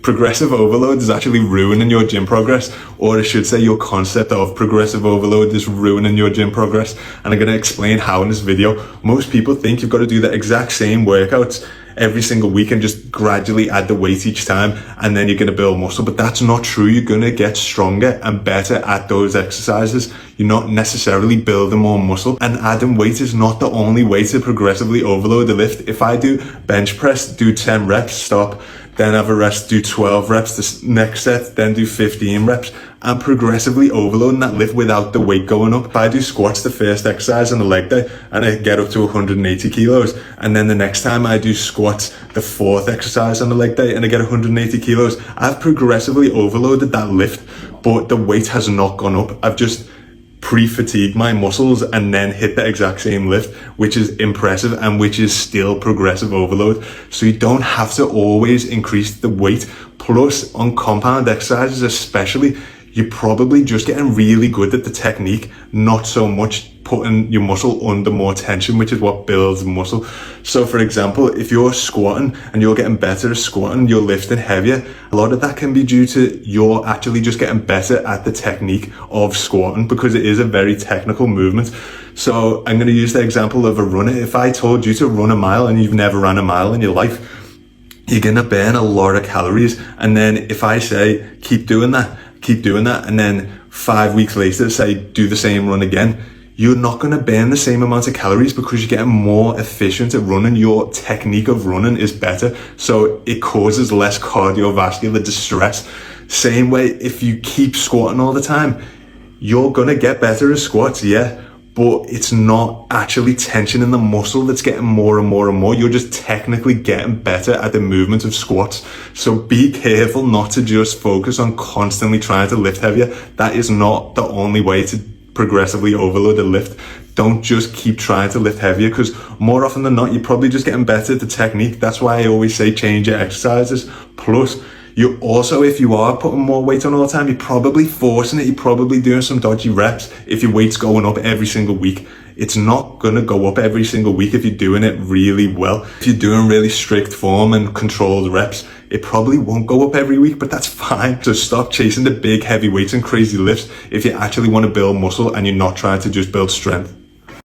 progressive overload is actually ruining your gym progress, or I should say your concept of progressive overload is ruining your gym progress. And I'm going to explain how in this video. Most people think you've got to do the exact same workouts every single week and just gradually add the weight each time, and then you're going to build muscle. But that's not true. You're going to get stronger and better at those exercises. You're not necessarily building more muscle, and adding weight is not the only way to progressively overload the lift. If I do bench press, do 10 reps, stop, then have a rest, do 12 reps this next set, then do 15 reps. I'm progressively overloading that lift without the weight going up. If I do squats the first exercise on the leg day and I get up to 180 kilos, and then the next time I do squats the fourth exercise on the leg day and I get 180 kilos, I've progressively overloaded that lift, but the weight has not gone up. I've just pre-fatigued my muscles and then hit the exact same lift, which is impressive and which is still progressive overload. So you don't have to always increase the weight. Plus, on compound exercises especially, you're probably just getting really good at the technique, not so much putting your muscle under more tension, which is what builds muscle. So for example, if you're squatting and you're getting better at squatting, you're lifting heavier, a lot of that can be due to you're actually just getting better at the technique of squatting, because it is a very technical movement. So I'm going to use the example of a runner. If I told you to run a mile and you've never run a mile in your life, you're going to burn a lot of calories. And then if I say, keep doing that, and then 5 weeks later say, do the same run again, you're not going to burn the same amount of calories because you're getting more efficient at running. Your technique of running is better, so it causes less cardiovascular distress. Same way, if you keep squatting all the time, you're going to get better at squats, yeah, but it's not actually tensioning the muscle that's getting more and more and more. You're just technically getting better at the movement of squats. So be careful not to just focus on constantly trying to lift heavier. That is not the only way to progressively overload a lift. Don't just keep trying to lift heavier, because more often than not, you're probably just getting better at the technique. That's why I always say change your exercises. Plus, you also, if you are putting more weight on all the time, you're probably forcing it. You're probably doing some dodgy reps if your weight's going up every single week. It's not going to go up every single week if you're doing it really well. If you're doing really strict form and controlled reps, it probably won't go up every week, but that's fine. So stop chasing the big heavy weights and crazy lifts if you actually want to build muscle and you're not trying to just build strength.